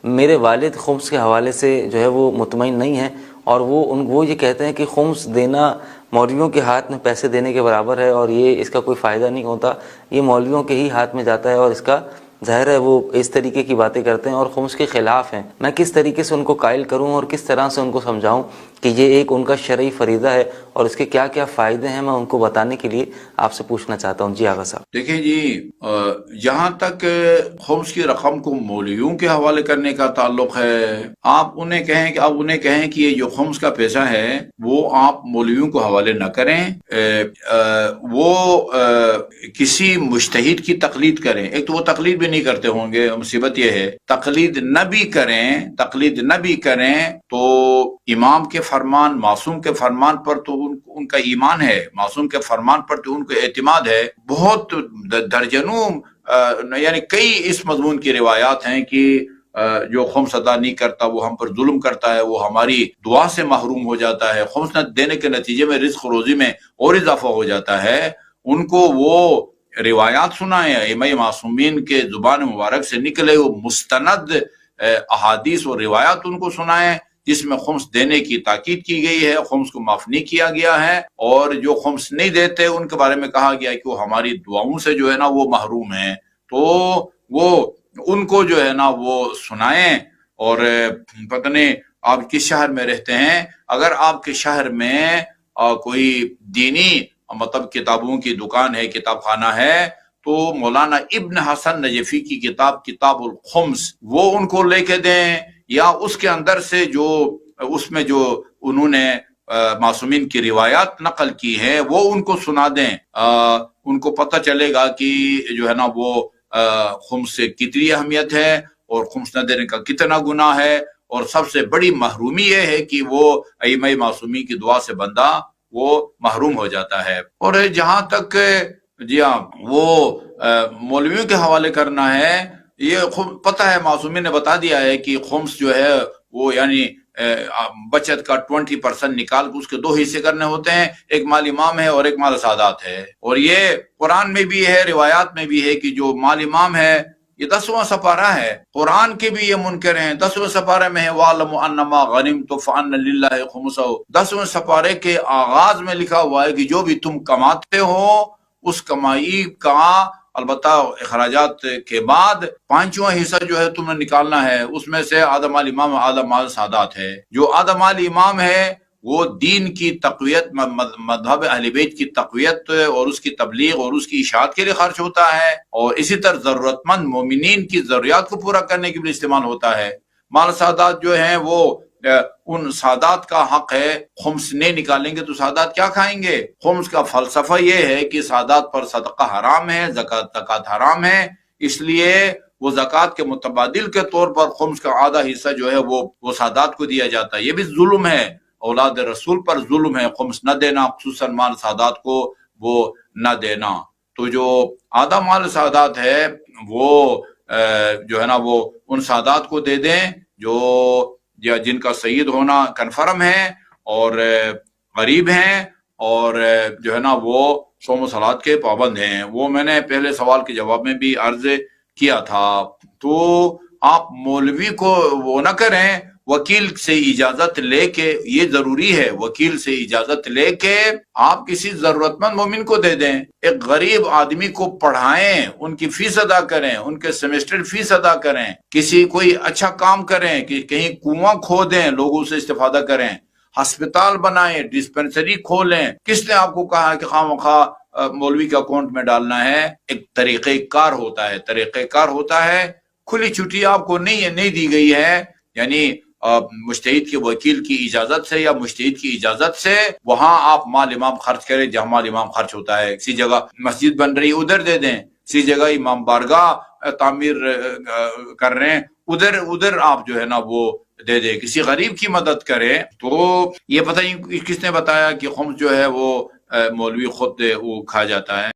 میرے والد خمس کے حوالے سے جو ہے وہ مطمئن نہیں ہیں، اور وہ یہ کہتے ہیں کہ خمس دینا مولویوں کے ہاتھ میں پیسے دینے کے برابر ہے، اور یہ اس کا کوئی فائدہ نہیں ہوتا، یہ مولویوں کے ہی ہاتھ میں جاتا ہے، اور اس کا ظاہر ہے وہ اس طریقے کی باتیں کرتے ہیں اور خمس کے خلاف ہیں۔ میں کس طریقے سے ان کو قائل کروں اور کس طرح سے ان کو سمجھاؤں کہ یہ ایک ان کا شرعی فریضہ ہے اور اس کے کیا کیا فائدے ہیں، میں ان کو بتانے کے لیے آپ سے پوچھنا چاہتا ہوں۔ جی آغا صاحب۔ دیکھیں جی، جہاں تک خمس کی رقم کو مولویوں کے حوالے کرنے کا تعلق ہے، آپ انہیں کہیں کہ یہ جو خمس کا پیسہ ہے وہ آپ مولویوں کو حوالے نہ کریں، وہ کسی مجتہد کی تقلید کریں۔ ایک تو وہ تقلید بھی نہیں کرتے ہوں گے، مصیبت یہ ہے تقلید نہ بھی کریں تو امام کے فرمان، معصوم کے فرمان پر تو ان کا ایمان ہے، معصوم کے فرمان پر تو ان کو اعتماد ہے۔ بہت درجنوں یعنی کئی اس مضمون کی روایات ہیں کہ جو خمس ادا نہیں کرتا وہ ہم پر ظلم کرتا ہے، وہ ہماری دعا سے محروم ہو جاتا ہے، خمس نہ دینے کے نتیجے میں رزق روزی میں اور اضافہ ہو جاتا ہے۔ ان کو وہ روایات سنائیں، ائمہ معصومین کے زبان مبارک سے نکلے وہ مستند احادیث اور روایات ان کو سنائیں جس میں خمس دینے کی تاکید کی گئی ہے، خمس کو معاف نہیں کیا گیا ہے، اور جو خمس نہیں دیتے ان کے بارے میں کہا گیا کہ وہ ہماری دعاؤں سے جو ہے نا وہ محروم ہیں۔ تو وہ ان کو جو ہے نا وہ سنائیں۔ اور پتہ نہیں آپ کس شہر میں رہتے ہیں، اگر آپ کے شہر میں کوئی دینی مطلب کتابوں کی دکان ہے، کتاب خانہ ہے، تو مولانا ابن حسن نجفی کی کتاب الخمس وہ ان کو لے کے دیں، یا اس کے اندر سے اس میں جو انہوں نے معصومین کی روایات نقل کی ہے وہ ان کو سنا دیں۔ ان کو پتہ چلے گا کہ جو ہے نا وہ خمس سے کتنی اہمیت ہے اور خمس نہ دینے کا کتنا گناہ ہے، اور سب سے بڑی محرومی یہ ہے کہ وہ ائمہ معصومین کی دعا سے بندہ وہ محروم ہو جاتا ہے۔ اور جہاں تک جی ہاں وہ مولویوں کے حوالے کرنا ہے، یہ پتہ ہے معصومین نے بتا دیا ہے کہ خمس جو ہے وہ یعنی بچت کا 20% نکال کے اس کے 2 حصے کرنے ہوتے ہیں، ایک مال امام ہے اور ایک مال سادات ہے۔ اور یہ قرآن میں بھی ہے، روایات میں بھی ہے کہ جو مال امام ہے یہ 10واں سپارہ ہے، قرآن کے بھی یہ منکر ہیں۔ 10ویں سپارے میں ہے وَاعْلَمُوا أَنَّمَا غَنِمْتُمْ فَأَنَّ لِلَّهِ خُمُسَهُ۔ 10ویں سپارے کے آغاز میں لکھا ہوا ہے کہ جو بھی تم کماتے ہو اس کمائی کا البتہ اخراجات کے بعد 5واں حصہ جو ہے تم نے نکالنا ہے، اس میں سے آدھا مال امام آدھا مال سادات ہے۔ جو آدھا مال امام ہے وہ دین کی تقویت، مذہب اہل بیت کی تقویت اور اس کی تبلیغ اور اس کی اشاعت کے لیے خرچ ہوتا ہے، اور اسی طرح ضرورت مند مومنین کی ضروریات کو پورا کرنے کے لیے استعمال ہوتا ہے۔ مال سادات جو ہیں وہ ان سادات کا حق ہے، خمس نہیں نکالیں گے تو سادات کیا کھائیں گے؟ خمس کا فلسفہ یہ ہے کہ سادات پر صدقہ حرام ہے، زکوٰۃ حرام ہے، اس لیے وہ زکوٰۃ کے متبادل کے طور پر خمس کا آدھا حصہ جو ہے وہ سادات کو دیا جاتا ہے۔ یہ بھی ظلم ہے، اولاد رسول پر ظلم ہے خمس نہ دینا، خصوصاً مال سادات کو وہ نہ دینا۔ تو جو آدھا مال سادات ہے وہ جو ہے نا وہ ان سادات کو دے دیں جو جن کا سید ہونا کنفرم ہے اور غریب ہیں اور جو ہے نا وہ صوم و صلات کے پابند ہیں۔ وہ میں نے پہلے سوال کے جواب میں بھی عرض کیا تھا۔ تو آپ مولوی کو وہ نہ کریں، وکیل سے اجازت لے کے، یہ ضروری ہے، وکیل سے اجازت لے کے آپ کسی ضرورت مند مومن کو دے دیں۔ ایک غریب آدمی کو پڑھائیں، ان کی فیس ادا کریں، ان کے سیمسٹر فیس ادا کریں، کسی کوئی اچھا کام کریں، کہ کہیں کنواں کھودیں، لوگوں سے استفادہ کریں، ہسپتال بنائیں، ڈسپنسری کھولیں۔ کس نے آپ کو کہا کہ خواہ مخواہ مولوی کے اکاؤنٹ میں ڈالنا ہے؟ ایک طریقہ کار ہوتا ہے، کھلی چھٹی آپ کو نہیں دی گئی ہے، یعنی مجتہد کے وکیل کی اجازت سے یا مجتہد کی اجازت سے وہاں آپ مال امام خرچ کریں جہاں مال امام خرچ ہوتا ہے۔ کسی جگہ مسجد بن رہی ادھر دے دیں، کسی جگہ امام بارگاہ تعمیر کر رہے ہیں ادھر آپ جو ہے نا وہ دے دیں، کسی غریب کی مدد کریں۔ تو یہ پتہ نہیں کس نے بتایا کہ خمس جو ہے وہ مولوی خود وہ کھا جاتا ہے۔